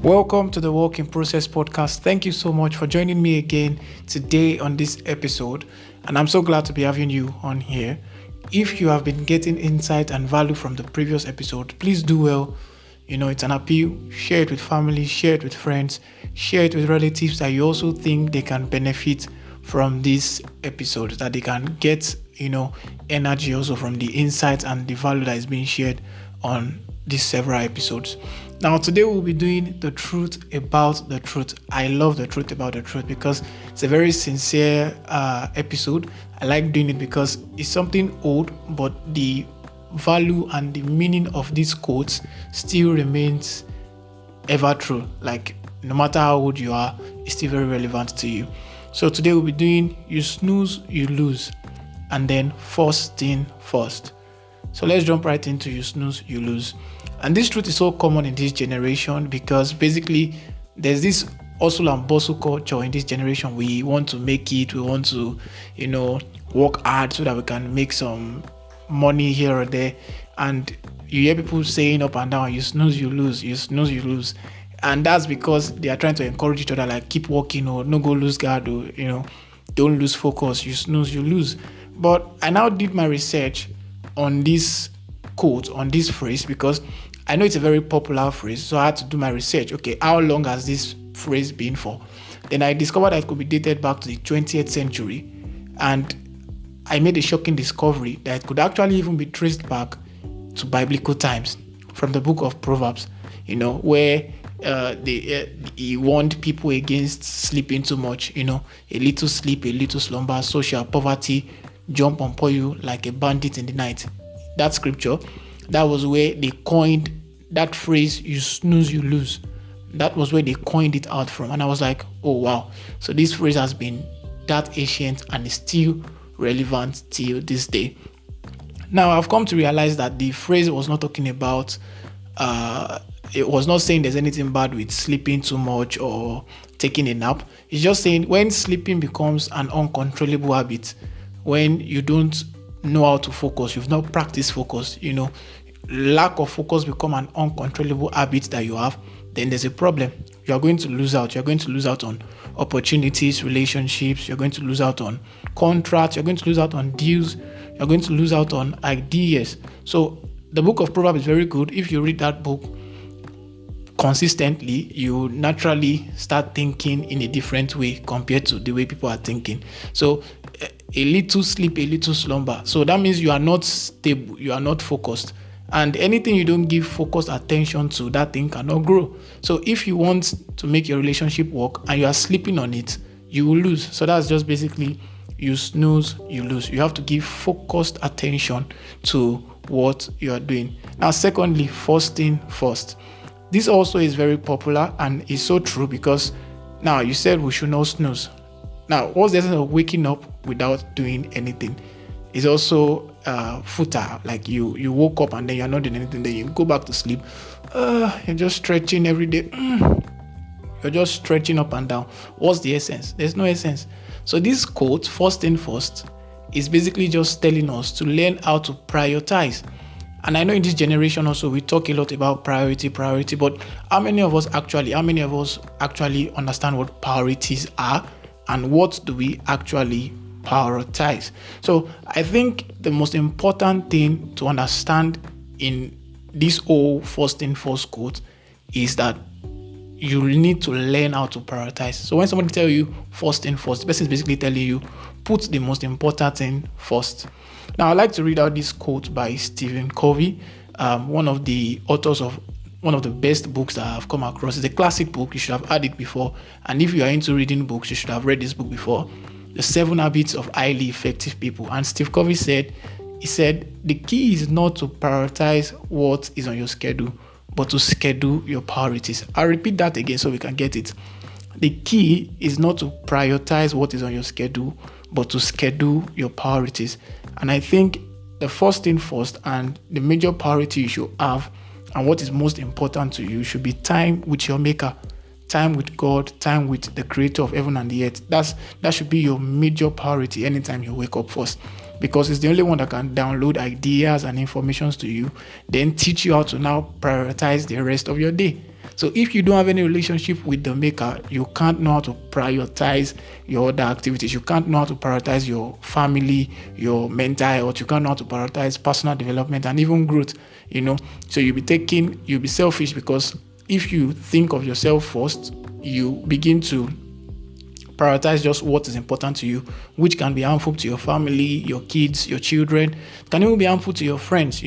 Welcome to the Work in Process podcast. Thank you so much for joining me again today on this episode. And I'm so glad to be having you on here. If you have been getting insight and value from the previous episode, please do well. It's an appeal. Share it with family, share it with friends, share it with relatives that you also think they can benefit from this episode, that they can get, energy also from the insights and the value that is being shared on these several episodes. Now, today we'll be doing the truth about the truth. I love the truth about the truth because it's a very sincere episode. I like doing it because it's something old, but the value and the meaning of these quotes still remains ever true. Like, no matter how old you are, it's still very relevant to you. So today we'll be doing you snooze, you lose, and then first thing first. So let's jump right into you snooze, you lose. And this truth is so common in this generation because basically there's this hustle and bustle culture in this generation. We want to make it, we want to, work hard so that we can make some money here or there. And you hear people saying up and down, you snooze, you lose, you snooze, you lose. And that's because they are trying to encourage each other, like keep working or no go lose guard or, don't lose focus, you snooze, you lose. But I now did my research on this quote, on this phrase, because I know it's a very popular phrase, so I had to do my research. Okay, how long has this phrase been for? Then I discovered that it could be dated back to the 20th century, and I made a shocking discovery that it could actually even be traced back to biblical times, from the book of Proverbs, where he warned people against sleeping too much, a little sleep, a little slumber, social poverty, jump upon you like a bandit in the night. That scripture, that was where they coined that phrase, you snooze, you lose. That was where they coined it out from. And I was like, oh, wow. So this phrase has been that ancient and is still relevant till this day. Now, I've come to realize that the phrase was not talking about, it was not saying there's anything bad with sleeping too much or taking a nap. It's just saying when sleeping becomes an uncontrollable habit, when you don't know how to focus, you've not practiced focus, lack of focus become an uncontrollable habit that you have, then there's a problem. You're going to lose out. You're going to lose out on opportunities, relationships. You're going to lose out on contracts. You're going to lose out on deals. You're going to lose out on ideas. So the book of Proverbs is very good. If you read that book consistently, you naturally start thinking in a different way compared to the way people are thinking. So a little sleep, a little slumber. So that means you are not stable, you are not focused. And anything you don't give focused attention to, that thing cannot grow. So if you want to make your relationship work and you are sleeping on it, you will lose. So that's just basically you snooze, you lose. You have to give focused attention to what you are doing. Now, secondly, first thing first. This also is very popular and is so true because now you said we should not snooze. Now, what's the essence of waking up without doing anything? It's also futile. Like you woke up and then you're not doing anything. Then you go back to sleep. You're just stretching every day. You're just stretching up and down. What's the essence? There's no essence. So this quote, first thing first, is basically just telling us to learn how to prioritize. And I know in this generation also we talk a lot about priority, but how many of us actually understand what priorities are and what do we actually prioritize? So I think the most important thing to understand in this whole first thing first quote is that you need to learn how to prioritize. So when somebody tells you first thing first, the person is basically telling you put the most important thing first. Now, I'd like to read out this quote by Stephen Covey, one of the authors of one of the best books that I've come across. It's a classic book. You should have had it before. And if you are into reading books, you should have read this book before. The 7 Habits of Highly Effective People. And Steve Covey said, the key is not to prioritize what is on your schedule, but to schedule your priorities. I'll repeat that again so we can get it. The key is not to prioritize what is on your schedule, but to schedule your priorities. And I think the first thing first and the major priority you should have and what is most important to you should be time with your maker, time with God, time with the creator of heaven and the earth. That should be your major priority anytime you wake up first. because it's the only one that can download ideas and informations to you, then teach you how to now prioritize the rest of your day. So if you don't have any relationship with the maker, you can't know how to prioritize your other activities. You can't know how to prioritize your family, your mental health. You can't know how to prioritize personal development and even growth, So you'll be selfish, because if you think of yourself first, you begin to prioritize just what is important to you, which can be harmful to your family, your kids, your children. It can even be harmful to your friends,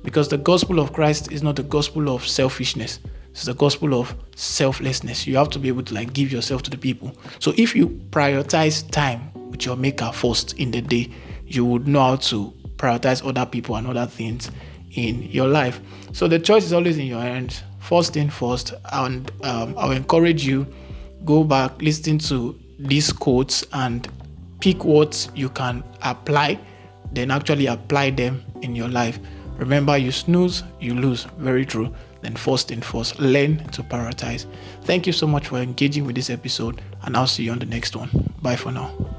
because the gospel of Christ is not the gospel of selfishness. It's the gospel of selflessness. You have to be able to give yourself to the people. So if you prioritize time with your maker first in the day, you would know how to prioritize other people and other things in your life. So the choice is always in your hands. First thing first, and I'll encourage you, go back, listen to these quotes and pick what you can apply, then actually apply them in your life. Remember, you snooze, you lose. Very true. Then first thing first, learn to prioritize. Thank you so much for engaging with this episode, and I'll see you on the next one. Bye for now.